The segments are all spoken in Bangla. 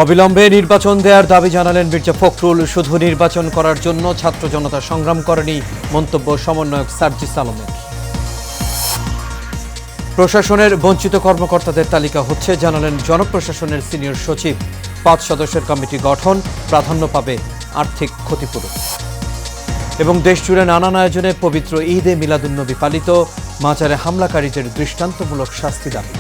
অবিলম্বে নির্বাচন দেওয়ার দাবি জানালেন মির্জা ফখরুল। শুধু নির্বাচন করার জন্য ছাত্র জনতা সংগ্রাম করেনি, মন্তব্য সমন্বয়ক সার্জিস আলমের। প্রশাসনের বঞ্চিত কর্মকর্তাদের তালিকা হচ্ছে, জানালেন জনপ্রশাসনের সিনিয়র সচিব। 5 সদস্যের কমিটি গঠন, প্রাধান্য পাবে আর্থিক ক্ষতিপূরণ। এবং দেশজুড়ে নানান আয়োজনে পবিত্র ঈদে মিলাদুন্নবী পালিত, মাজারে হামলাকারীদের দৃষ্টান্তমূলক শাস্তি দাবি।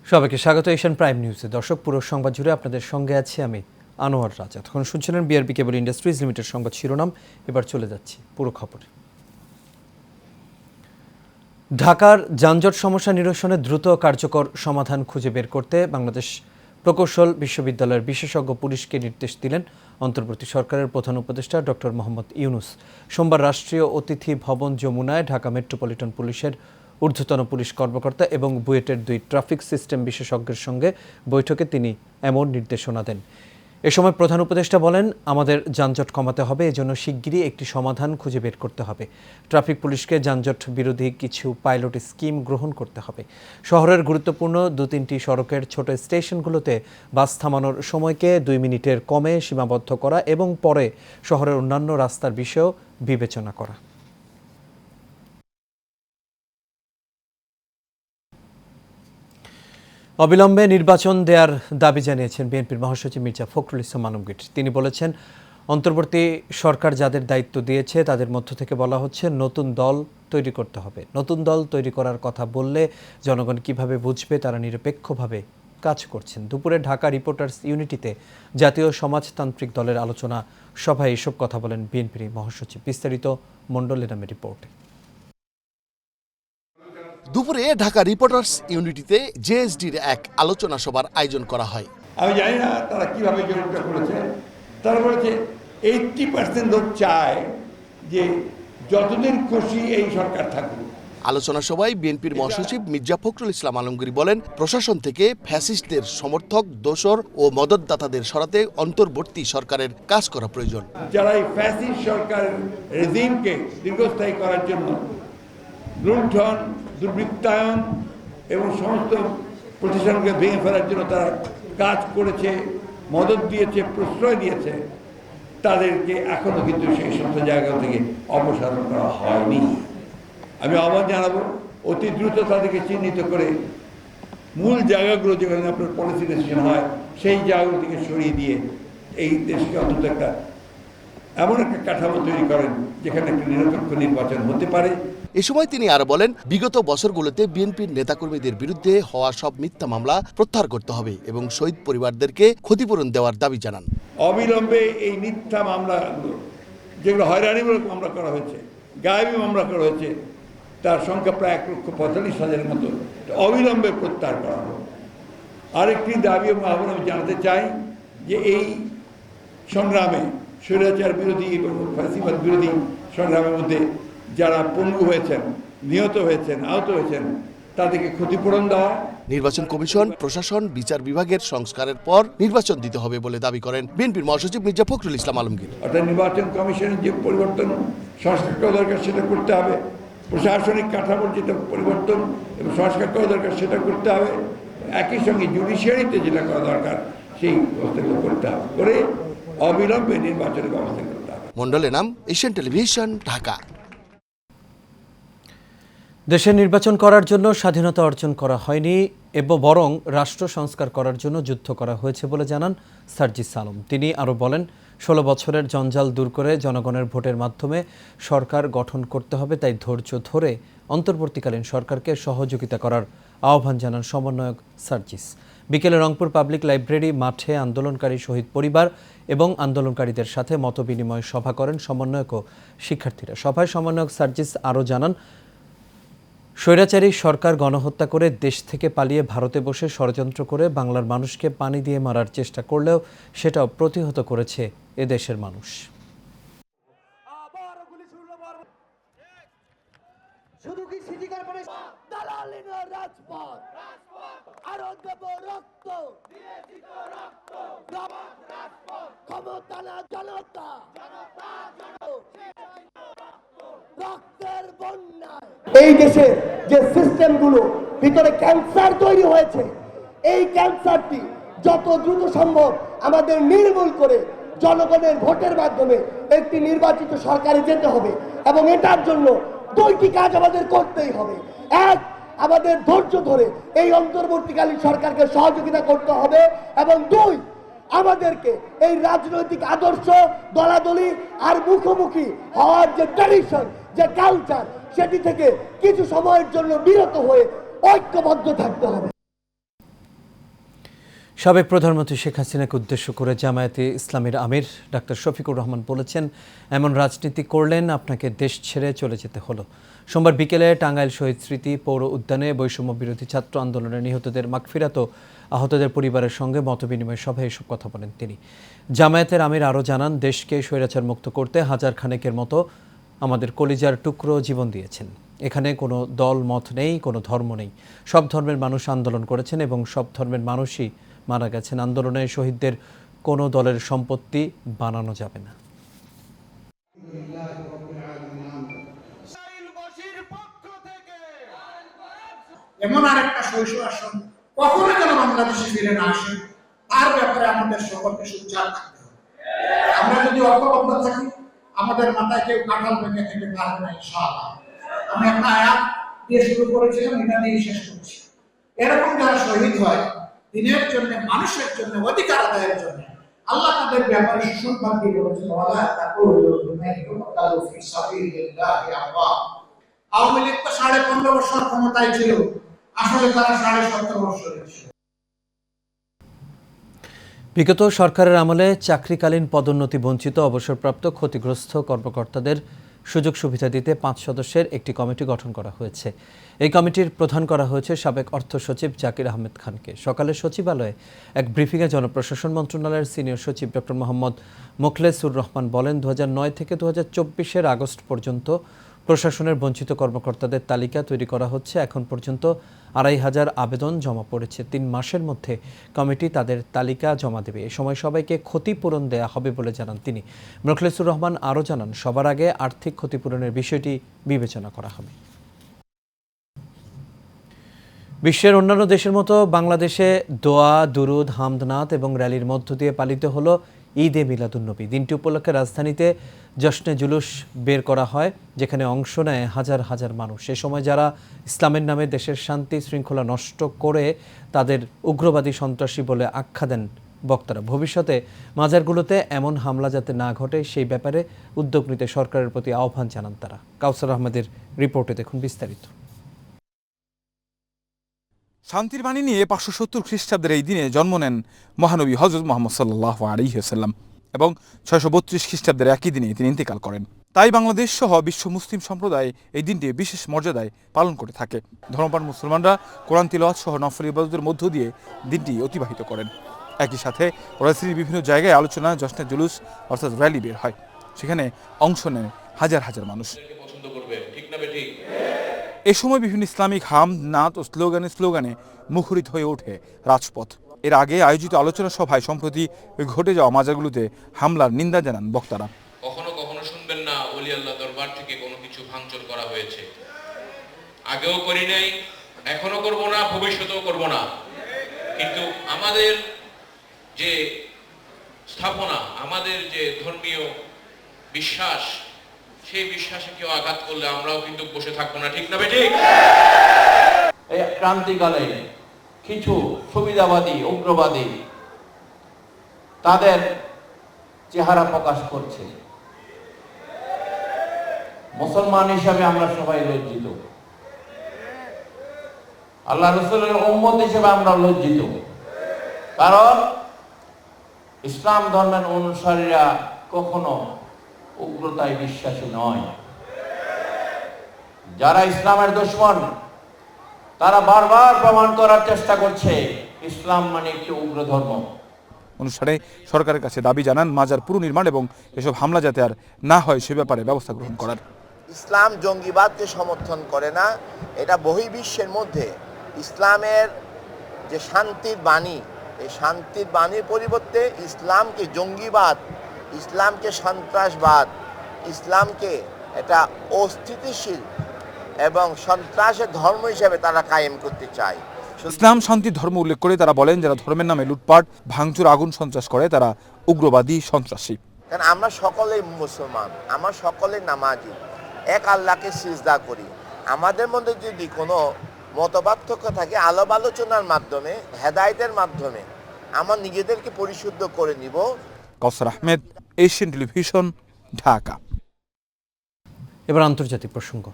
সবাইকে স্বাগত এশিয়ান প্রাইম নিউজে। দর্শক, পুরো সংবাদ জুড়ে আপনাদের সঙ্গে আছি আমি আনোয়ার রাজা। তখন শুনছিলেন বিআরবি কেবল ইন্ডাস্ট্রিজ লিমিটেড সংবাদ শিরোনাম। এবার চলে যাচ্ছি পুরো খবরে। ঢাকার যানজট সমস্যা নিরসনে দ্রুত কার্যকর সমাধান খুঁজে বের করতে বাংলাদেশ প্রকৌশল বিশ্ববিদ্যালয়ের বিশেষজ্ঞ পুলিশকে নির্দেশ দিলেন অন্তর্বর্তী সরকারের প্রধান উপদেষ্টা ডক্টর মোহাম্মদ ইউনুস। সোমবার রাষ্ট্রীয় অতিথি ভবন যমুনায় ঢাকা মেট্রোপলিটন পুলিশের ঊর্ধ্বতন পুলিশ কর্মকর্তা এবং বুয়েটের 2 ট্রাফিক সিস্টেম বিশেষজ্ঞের সঙ্গে বৈঠকে তিনি এমন নির্দেশনা দেন। এ সময় প্রধান উপদেষ্টা বলেন, আমাদের যানজট কমাতে হবে, এজন্য শিগগিরই একটি সমাধান খুঁজে বের করতে হবে। ট্রাফিক পুলিশকে যানজট বিরোধী কিছু পাইলট স্কিম গ্রহণ করতে হবে। শহরের গুরুত্বপূর্ণ 2-3টি সড়কের ছোট স্টেশনগুলোতে বাস থামানোর সময়কে 2 মিনিটের কমে সীমাবদ্ধ করা এবং পরে শহরের অন্যান্য রাস্তার বিষয়েও বিবেচনা করা। অবিলম্বে নির্বাচন দেওয়ার দাবি জানিয়েছেন বিএনপির মহাসচিব মির্জা ফখরুল ইসলাম আলমগীর। তিনি বলেছেন, অন্তর্বর্তী সরকার যাদের দায়িত্ব দিয়েছে তাদের মধ্য থেকে বলা হচ্ছে নতুন দল তৈরি করতে হবে। নতুন দল তৈরি করার কথা বললে জনগণ কিভাবে বুঝবে, তারা নিরপেক্ষভাবে কাজ করছেন। দুপুরে ঢাকা রিপোর্টার্স ইউনিটিতে জাতীয় সমাজতান্ত্রিক দলের আলোচনা সভায় এসব কথা বলেন বিএনপির মহাসচিব। বিস্তারিত মণ্ডলের নামে রিপোর্টে। দুপুরে ঢাকা রিপোর্টার্স ইউনিটিতে জেএসডির এক আলোচনা সভার আয়োজন করা হয়। আমি জানি না তারা কিভাবে জরিপটা করেছে। তারা বলেছে 80% লোক চায় যে যতদিন খুশি এই সরকার থাকুক। আলোচনা সভায় বিএনপির মহাসচিব মির্জা ফখরুল ইসলাম আলমগীর বলেন, প্রশাসন থেকে ফ্যাসিস্টদের সমর্থক, দোসর ও মদতদাতাদের সরাতে অন্তর্বর্তী সরকারের কাজ করা প্রয়োজন। যারা এই ফ্যাসিস্ট সরকারের রেজিমকে দীর্ঘস্থায়ী করার জন্য লুণ্ঠন, দুর্বৃত্তায়ন এবং সমস্ত প্রতিষ্ঠানকে ভেঙে ফেলার জন্য তারা কাজ করেছে, মদত দিয়েছে, প্রশ্রয় দিয়েছে, তাদেরকে এখনো কিন্তু সেই সমস্ত জায়গা থেকে অপসারণ করা হয়নি। আমি আহ্বান জানাবো, অতি দ্রুত তাদেরকে চিহ্নিত করে মূল জায়গাগুলো যেখানে আপনার পলিসি ডিসিশন হয় সেই জায়গাগুলো থেকে সরিয়ে দিয়ে এই দেশকে অন্তত একটা এমন একটা কাঠামো তৈরি করেন যেখানে একটা নিরপেক্ষ নির্বাচন হতে পারে। এ সময় তিনি আরো বলেন, বিগত বছরগুলোতে বিএনপির নেতাকর্মীদের বিরুদ্ধে হওয়া সব মিথ্যা মামলা প্রত্যাহার করতে হবে এবং শহীদ পরিবারদেরকে ক্ষতিপূরণ দেওয়ার দাবি জানান। অবিলম্বে এই মিথ্যা মামলাগুলো, যেগুলো হয়রানিমূলক মামলা করা হয়েছে, গায়েবী মামলা করা হয়েছে, তার সংখ্যা প্রায় 1,45,000-এর মতো, অবিলম্বে প্রত্যাহার করা হবে। আরেকটি দাবি এবং আহ্বান আমি জানাতে চাই যে এই সংগ্রামে, স্বৈরাচার বিরোধী এবং ফ্যাসিবাদ বিরোধী সংগ্রামের মধ্যে যারা পঙ্গু হয়েছেন, নিহত হয়েছেন, আহত হয়েছেন, তাদেরকে ক্ষতিপূরণ দেওয়া। নির্বাচন কমিশন, প্রশাসন, বিচার বিভাগের সংস্কারের পর নির্বাচন দিতে হবে বলে দাবি করেন বিএনপির মহাসচিব মির্জা ফখরুল ইসলাম আলমগীর। অর্থাৎ নির্বাচন কমিশনের যে পরিবর্তন, সংস্কার করা দরকার সেটা করতে হবে। প্রশাসনিক কাঠামোর যেটা পরিবর্তন এবং সংস্কার করা দরকার সেটা করতে হবে। একই সঙ্গে জুডিশিয়ারিতে যেটা করা দরকার সেই ব্যবস্থাগুলো করতে হবে, করে অবিলম্বে নির্বাচনের ব্যবস্থা করতে হবে। মণ্ডলের নাম, এশিয়ান টেলিভিশন, ঢাকা। দেশে নির্বাচন করার জন্য স্বাধীনতা অর্জন করা হয়নি এবং বরং রাষ্ট্র সংস্কার করার জন্য যুদ্ধ করা হয়েছে বলে জানান সার্জিস আলম। তিনি আরও বলেন, 16 বছরের জঞ্জাল দূর করে জনগণের ভোটের মাধ্যমে সরকার গঠন করতে হবে। তাই ধৈর্য ধরে অন্তর্বর্তীকালীন সরকারকে সহযোগিতা করার আহ্বান জানান সমন্বয়ক সার্জিস। বিকেলে রংপুর পাবলিক লাইব্রেরি মাঠে আন্দোলনকারী শহীদ পরিবার এবং আন্দোলনকারীদের সাথে মতবিনিময় সভা করেন সমন্বয়ক ও শিক্ষার্থীরা। সভায় সমন্বয়ক সার্জিস আরও জানান, স্বৈরাচারী সরকার গণহত্যা করে দেশ থেকে পালিয়ে ভারতে বসে ষড়যন্ত্র করে বাংলার মানুষকে পানি দিয়ে মারার চেষ্টা করলেও সেটাও প্রতিহত করেছে এদেশের মানুষ। শুধু কি সিটি কর্পোরেশন দালালি নয়, রাজপথ আরো দেব রক্ত, ক্ষমতা না জনতা, রক্তের বন্যায় এই দেশে যে সিস্টেমগুলো ভিতরে ক্যান্সার তৈরি হয়েছে, এই ক্যান্সারটি যত দ্রুত সম্ভব আমাদের নির্মূল করে জনগণের ভোটের মাধ্যমে একটি নির্বাচিত সরকারে যেতে হবে। এবং এটার জন্য দুইটি কাজ আমাদের করতেই হবে। এক, আমাদের ধৈর্য ধরে এই অন্তর্বর্তীকালীন সরকারকে সহযোগিতা করতে হবে, এবং দুই, আমাদেরকে এই রাজনৈতিক আদর্শ দলাদলি আর মুখোমুখি হওয়ার যে ট্র্যাডিশন, যে কালচার, সেটি থেকে কিছু সময়ের জন্য বিরত হয়ে ঐক্যবদ্ধ থাকতে হবে। সাবেক প্রধানমন্ত্রী শেখ হাসিনাকে উদ্দেশ্য করে জামায়াতে ইসলামীর আমির ডাক্তার শফিকুর রহমান বলেছেন, এমন রাজনীতি করলেন আপনাকে দেশ ছেড়ে চলে যেতে হলো। সোমবার বিকেলে টাঙ্গাইল শহীদ স্মৃতি পৌর উদ্যানে বৈষম্য বিরোধী ছাত্র আন্দোলনে নিহতদের মাগফিরাত ও আহতদের পরিবারের সঙ্গে মতবিনিময় সভায় এসব কথা বলেন তিনি। জামায়াতের আমির আরও জানান, দেশকে স্বৈরাচার মুক্ত করতে হাজার খানেকের মতো আমাদের কলিজার টুকরো জীবন দিয়েছেন। এখানে কোনো দল মত নেই, কোনো ধর্ম নেই। সব ধর্মের মানুষ আন্দোলন করেছেন এবং সব ধর্মের মানুষই মারা গেছেন। আন্দোলনে শহীদদের কোনো দলের সম্পত্তি বানানো যাবে না। এমন আরেকটা শৈশব আসন কখনো যেন বাংলাদেশে ফিরে না আসে, তার ব্যাপারে আমাদের সকলকে সোচ্চার থাকতে হবে। আমরা যদি ঐক্যবদ্ধ থাকি, আমাদের মাথায় কেউ কাঁঠাল ভেঙে খেতে পারবে না ইনশাআল্লাহ। আমি একটা আয়াত দিয়ে শুরু করেছিলাম, এটা দিয়ে শেষ করছি। এরকম যারা শহীদ হয় দিনের জন্য, মানুষের জন্য, অধিকার আদায়ের জন্য, আল্লাহ তাদের ব্যাপারে সুসংবাদ দিয়ে বলেছেন, আওয়ামী লীগ তো 15.5 বছর ক্ষমতায় ছিল, আসলে তারা 17.5 বছর ছিল। বিগত সরকারের আমলে চাকরিকালীন পদোন্নতি বঞ্চিত অবসরপ্রাপ্ত ক্ষতিগ্রস্ত কর্মকর্তাদের সুযোগ সুবিধা দিতে 5 সদস্যের একটি কমিটি গঠন করা হয়েছে। এই কমিটির প্রধান করা হয়েছে সাবেক অর্থ সচিব জাকির আহমেদ খানকে। সকালে সচিবালয়ে এক ব্রিফিংয়ে জনপ্রশাসন মন্ত্রণালয়ের সিনিয়র সচিব ডক্টর মোহাম্মদ মোখলেসুর রহমান বলেন, 2009 থেকে 2024 আগস্ট পর্যন্ত প্রশাসনের বঞ্চিত কর্মকর্তাদের তালিকা তৈরি করা হচ্ছে। এখন পর্যন্ত 2500 আবেদন জমা পড়েছে। 3 মাসের মধ্যে কমিটি তাদের তালিকা জমা দেবে। এ সময় সবাইকে ক্ষতিপূরণ দেয়া হবে বলে জানান তিনি। মোখলেসুর রহমান আরও জানান, সবার আগে আর্থিক ক্ষতিপূরণের বিষয়টি বিবেচনা করা হবে। বিশ্বের অন্যান্য দেশের মতো বাংলাদেশে দোয়া, দুরুদ, হামদনাত এবং র্যালির মধ্য দিয়ে পালিত হলো ঈদে মিলাদুন্নবী। দিনটি উপলক্ষে রাজধানীতে জশ্নে জুলুস বের করা হয়, যেখানে অংশ নেয় হাজার হাজার মানুষ। এ সময় যারা ইসলামের নামে দেশের শান্তি শৃঙ্খলা নষ্ট করে তাদের উগ্রবাদী সন্ত্রাসী বলে আখ্যা দেন বক্তারা। ভবিষ্যতে মাজারগুলোতে এমন হামলা যাতে না ঘটে সেই ব্যাপারে উদ্যোগ নিতে সরকারের প্রতি আহ্বান জানান তারা। কাউসার আহমেদের রিপোর্টে দেখুন বিস্তারিত। শান্তির বাণী নিয়ে 570 খ্রিস্টাব্দের এই দিনে জন্ম নেন মহানবী হযরত মুহাম্মদ সাল্লাল্লাহু আলাইহি ওয়াসাল্লাম এবং 632 খ্রিস্টাব্দের একই দিনে তিনি ইন্তেকাল করেন। তাই বাংলাদেশ সহ বিশ্ব মুসলিম সম্প্রদায় এই দিনটি বিশেষ মর্যাদায় পালন করে থাকে। ধর্মপ্রাণ মুসলমানরা কোরআন তিলাওয়াত সহ নফল ইবাদতের মধ্য দিয়ে দিনটি অতিবাহিত করেন। একই সাথে রাজধানীর বিভিন্ন জায়গায় আলোচনা, জশ্নে জুলুস অর্থাৎ র্যালি বের হয়। সেখানে অংশ নেন হাজার হাজার মানুষ। এ সময় বিভিন্ন ইসলামিক হামদ, নাত ও স্লোগানে মুখরিত হয়ে ওঠে রাজপথ। এর আগে আয়োজিত আলোচনা সভায় সম্প্রতি ঘটে যাওয়া মাজারগুলোতে হামলার নিন্দা জানান বক্তারা। কখনো কখনো শুনবেন না ওলি আল্লাহ দরবার থেকে কোনো কিছু ভাঙচুর করা হয়েছে। আগেও করি নাই, এখনো করব না, ভবিষ্যতেও করব না। কিন্তু আমাদের যে স্থাপনা, আমাদের যে ধর্মীয় বিশ্বাস, সেই বিশ্বাসে কেউ আঘাত করলে আমরাও কিন্তু বসে থাকবো না, ঠিক না ঠিক? এই ক্রান্তিকালে কিছু সুবিধাবাদী, উগ্রবাদী তাদের চেহারা প্রকাশ করছে। মুসলমান হিসাবে আমরা সবাই লজ্জিত, আল্লাহ রাসূলের উম্মত হিসেবে আমরা লজ্জিত। কারণ ইসলাম ধর্মের অনুসারীরা কখনো উগ্রতায় বিশ্বাসী নয়। যারা ইসলামের দুশমন তারা বারবার প্রমাণ করার চেষ্টা করছে ইসলাম মানে একটি উগ্র ধর্ম। অনুষ্ঠানে সরকারের কাছে দাবি জানান মাজার পুনর্নির্মাণ এবং এসব হামলা যাতে আর না হয় সে ব্যাপারে ব্যবস্থা গ্রহণ করার। ইসলাম জঙ্গিবাদকে সমর্থন করে না, এটা বহির্বিশ্বের মধ্যে ইসলামের যে শান্তির বাণী, এই শান্তির বাণীর পরিবর্তে ইসলামকে জঙ্গিবাদ, ইসলামকে সন্ত্রাসবাদ, ইসলামকে এটা অস্থিতিশীল এবং সন্ত্রাসের ধর্ম হিসেবে তারা কায়েম করতে চায়। ইসলাম শান্তির ধর্ম উল্লেখ করে তারা বলেন, যারা ধর্মের নামে লুটপাট, ভাঙচুর, আগুন সন্ত্রাস করে তারা উগ্রবাদী, সন্ত্রাসী। কারণ আমরা সকলেই মুসলমান, আমরা সকলেই নামাজি, এক আল্লাহকে সিজদা করি। আমাদের মধ্যে যদি কোনো মতপার্থক্য থাকে, আলাপ আলোচনার মাধ্যমে, হেদায়েতের মাধ্যমে আমরা নিজেদেরকে পরিশুদ্ধ করে নিব। কাউসার আহমেদ, এশিয়ান টেলিভিশন, ঢাকা। এবার আন্তর্জাতিক প্রসঙ্গ।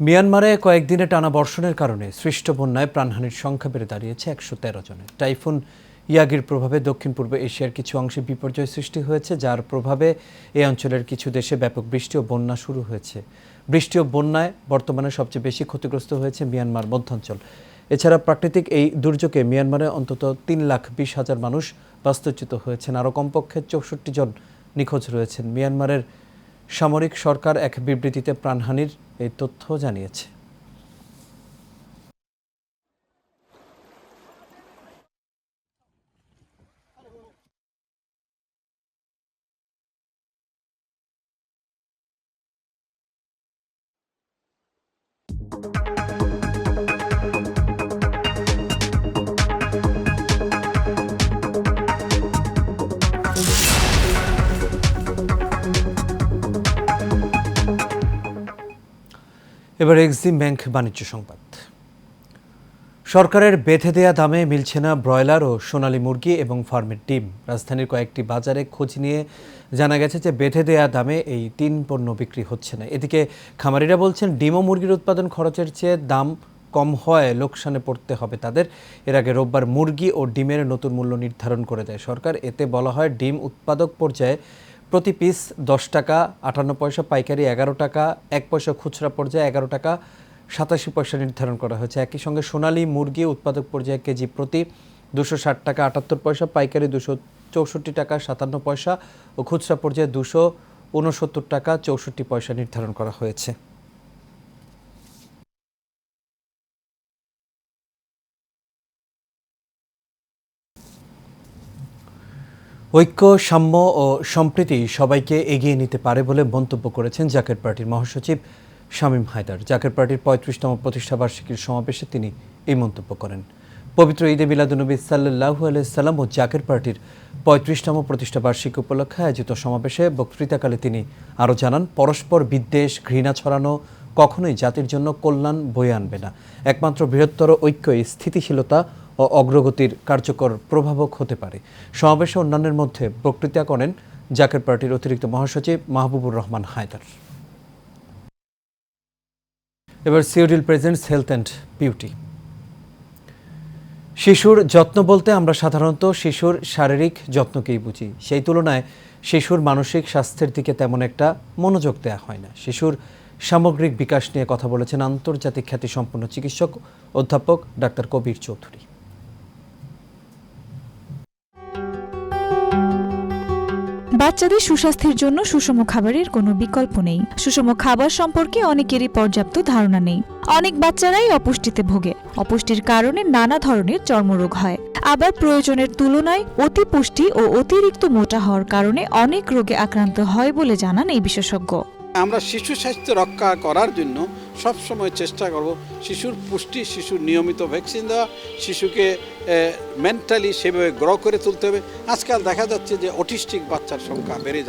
মিয়ানমারে কয়েকদিনে টানা বর্ষণের কারণে সৃষ্ট বন্যায় প্রাণহানির সংখ্যা বেড়ে দাঁড়িয়েছে 113 জনের। টাইফুন ইয়াগির প্রভাবে দক্ষিণ পূর্ব এশিয়ার কিছু অংশে বিপর্যয় সৃষ্টি হয়েছে, যার প্রভাবে এই অঞ্চলের কিছু দেশে ব্যাপক বৃষ্টি ও বন্যা শুরু হয়েছে। বৃষ্টি ও বন্যায় বর্তমানে সবচেয়ে বেশি ক্ষতিগ্রস্ত হয়েছে মিয়ানমার মধ্যাঞ্চল। এছাড়া প্রাকৃতিক এই দুর্যোগে মিয়ানমারে অন্তত 3,20,000 মানুষ বাস্তুচ্যুত হয়েছেন। আরও কমপক্ষে 64 জন নিখোঁজ রয়েছেন। মিয়ানমারের সামরিক সরকার এক বিবৃতিতে প্রাণহানির এই তথ্য জানিয়েছে। এবার এক্সিম ব্যাংক বাণিজ্য সংবাদ। সরকারের বেঁধে দেয়া দামে মিলছে না ব্রয়লার ও সোনালী মুরগি এবং ফার্মের ডিম। রাজধানীর কয়েকটি বাজারে খোঁজ নিয়ে জানা গেছে যে বেঁধে দেয়া দামে এই 3 পণ্য বিক্রি হচ্ছে না। এদিকে খামারিরা বলছেন, ডিম ও মুরগির উৎপাদন খরচের চেয়ে দাম কম হয় লোকসানে পড়তে হবে তাদের। এর আগে রোববার মুরগি ও ডিমের নতুন মূল্য নির্ধারণ করে দেয় সরকার। এতে বলা হয়, ডিম উৎপাদক পর্যায়ে প্রতি পিস 10 টাকা 58 পয়সা, পাইকারি 11 টাকা 1 পয়সা, খুচরা পর্যায়ে 11 টাকা 87 পয়সা নির্ধারণ করা হয়েছে। একই সঙ্গে সোনালী মুরগি উৎপাদক পর্যায়ে কেজি প্রতি 260 টাকা 78 পয়সা, পাইকারি 264 টাকা 57 পয়সা ও খুচরা পর্যায়ে 269 টাকা 64 পয়সা নির্ধারণ করা হয়েছে। ঐক্য, সাম্য ও সম্প্রীতি সবাইকে এগিয়ে নিতে পারে বলে মন্তব্য করেছেন জাকের পার্টির মহাসচিব শামীম হায়দার। জাকের পার্টির 35তম প্রতিষ্ঠাবার্ষিকীর সমাবেশে তিনি এই মন্তব্য করেন। পবিত্র ঈদে মিলাদুন্নবী সাল্লাল্লাহু আলাইহি সাল্লাম ও জাকের পার্টির 35তম প্রতিষ্ঠাবার্ষিকী উপলক্ষে আয়োজিত সমাবেশে বক্তৃতাকালে তিনি আরও জানান, পরস্পর বিদ্বেষ, ঘৃণা ছড়ানো কখনোই জাতির জন্য কল্যাণ বয়ে আনবে না। একমাত্র বৃহত্তর ঐক্যই স্থিতিশীলতা ও অগ্রগতির কার্যকর প্রভাবক হতে পারে। সমাবেশে অন্যান্যের মধ্যে বক্তৃতা করেন জাকের পার্টির অতিরিক্ত মহাসচিব মাহবুবুর রহমান হায়দার। এবার সিওডিল প্রেজেন্টস হেলথ অ্যান্ড বিউটি। শিশুর যত্ন বলতে আমরা সাধারণত শিশুর শারীরিক যত্নকেই বুঝি। সেই তুলনায় শিশুর মানসিক স্বাস্থ্যের দিকে তেমন একটা মনোযোগ দেওয়া হয় না। শিশুর সামগ্রিক বিকাশ নিয়ে কথা বলেছেন আন্তর্জাতিক খ্যাতিসম্পন্ন চিকিৎসক অধ্যাপক ডাক্তার কবির চৌধুরী। বাচ্চাদের সুস্বাস্থ্যের জন্য সুষম খাবারের কোনো বিকল্প নেই। সুষম খাবার সম্পর্কে অনেকেরই পর্যাপ্ত ধারণা নেই। অনেক বাচ্চারাই অপুষ্টিতে ভোগে। অপুষ্টির কারণে নানা ধরনের চর্মরোগ হয়। আবার প্রয়োজনের তুলনায় অতিপুষ্টি ও অতিরিক্ত মোটা হওয়ার কারণে অনেক রোগে আক্রান্ত হয় বলে জানান এই বিশেষজ্ঞ। আমরা শিশু স্বাস্থ্য রক্ষা করার জন্য সবসময় চেষ্টা করব শিশুর পুষ্টি, শিশুর নিয়মিত ভ্যাকসিন দেওয়া, শিশুকে মেন্টালি সেভাবে গ্রো করে তুলতে হবে। আজকাল দেখা যাচ্ছে যে অটিস্টিক বাচ্চার সংখ্যা বেড়ে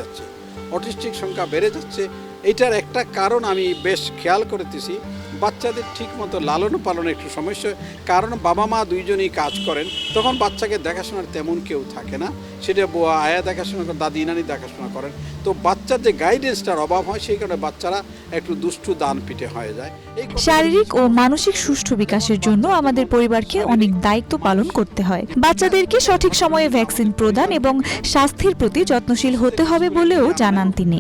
যাচ্ছে। এটার একটা কারণ আমি বেশ খেয়াল করতেছি, বাচ্চাদের ঠিক মতো লালন পালনে একটু সমস্যা, কারণ বাবা মা দুইজনই কাজ করেন, তখন বাচ্চাকে দেখাশোনার তেমন কেউ থাকে না। সেটা বুয়া আয়া দেখাশোনা করেন, দাদি নানি দেখাশোনা করেন, তো বাচ্চার যে গাইডেন্সটার অভাব হয়, সেই কারণে বাচ্চারা একটু দুষ্টু দান পিঠে হয়ে যায়। শারীরিক ও মানসিক সুষ্ঠু বিকাশের জন্য আমাদের পরিবারকে অনেক দায়িত্ব পালন করতে হয়। বাচ্চাদেরকে সঠিক সময়ে ভ্যাকসিন প্রদান এবং স্বাস্থ্যের প্রতি যত্নশীল হতে হবে বলেও জানান তিনি।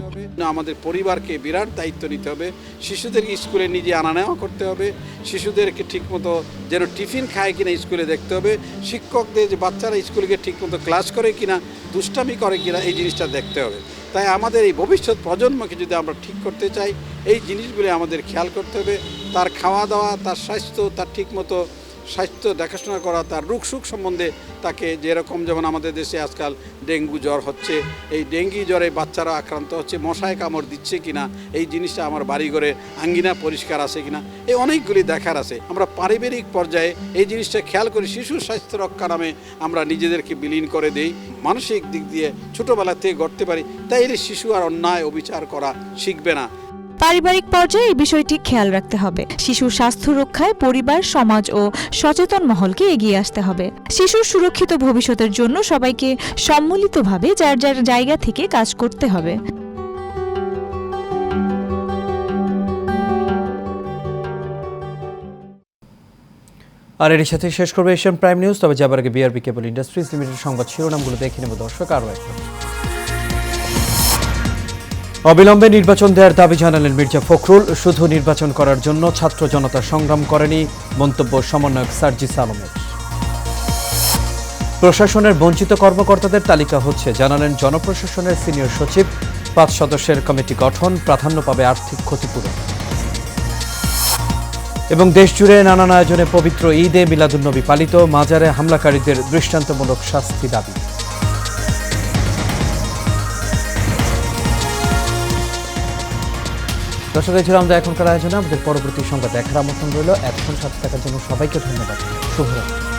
আমাদের পরিবারকে বিরাট দায়িত্ব নিতে হবে। শিশুদেরকে স্কুলে নিজে আনা নেওয়া করতে হবে, শিশুদেরকে ঠিকমতো যেন টিফিন খায় কিনা স্কুলে দেখতে হবে, শিক্ষকদের যে বাচ্চারা স্কুলে গিয়ে ঠিকমতো ক্লাস করে কিনা, দুষ্টামি করে কিনা, এই জিনিসটা দেখতে হবে। তাই আমাদের এই ভবিষ্যৎ প্রজন্মকে যদি আমরা ঠিক করতে চাই, এই জিনিসগুলি আমাদের খেয়াল করতে হবে। তার খাওয়া দাওয়া, তার স্বাস্থ্য, তার ঠিকমতো স্বাস্থ্য দেখাশোনা করা, তার রোগ সুখ সম্বন্ধে তাকে যেরকম যেমন আমাদের দেশে আজকাল ডেঙ্গু জ্বর হচ্ছে, এই ডেঙ্গি জ্বরে বাচ্চারা আক্রান্ত হচ্ছে, মশায় কামড় দিচ্ছে কিনা, এই জিনিসটা আমার বাড়িঘরে আঙ্গিনা পরিষ্কার আছে কিনা, এই অনেকগুলি দেখার আছে। আমরা পারিবারিক পর্যায়ে এই জিনিসটা খেয়াল করি, শিশুর স্বাস্থ্য রক্ষা নামে আমরা নিজেদেরকে বিলীন করে দেই। মানসিক দিক দিয়ে ছোটোবেলা থেকে গড়তে পারি, তাইলে শিশু আর অন্যায় অবিচার করা শিখবে না। পারিবারিক পর্যায়ে এই বিষয়টি খেয়াল রাখতে হবে। শিশুর স্বাস্থ্য রক্ষায় পরিবার, সমাজ ও সচেতন মহলকে এগিয়ে আসতে হবে। শিশুর সুরক্ষিত ভবিষ্যতের জন্য সবাইকে সম্মিলিতভাবে যার যার জায়গা থেকে কাজ করতে হবে। আর এর সাথে শেষ করবে এশিয়ান প্রাইম নিউজ। তবে যাবার আগে বিআরবি কেবল ইন্ডাস্ট্রিজ লিমিটেড সংবাদ শিরোনামগুলো দেখে নেব দর্শক। আরও একবার অবিলম্বে নির্বাচন দেওয়ার দাবি জানালেন মির্জা ফখরুল। শুধু নির্বাচন করার জন্য ছাত্র জনতা সংগ্রাম করেনি, মন্তব্য সমন্বয়ক সার্জিস আলমের। প্রশাসনের বঞ্চিত কর্মকর্তাদের তালিকা হচ্ছে, জানালেন জনপ্রশাসনের সিনিয়র সচিব। 5 সদস্যের কমিটি গঠন, প্রাধান্য পাবে আর্থিক ক্ষতিপূরণ। এবং দেশজুড়ে নানান আয়োজনে পবিত্র ঈদে মিলাদুন্নবী পালিত, মাজারে হামলাকারীদের দৃষ্টান্তমূলক শাস্তি দাবি। দর্শক, এই ছিল আমাদের এখনকার আয়োজনে। আমাদের পরবর্তী সংবাদ দেখার আমন্ত্রণ রইল। এতক্ষণ সাথে থাকার জন্য সবাইকে ধন্যবাদ। শুভরাত্রি।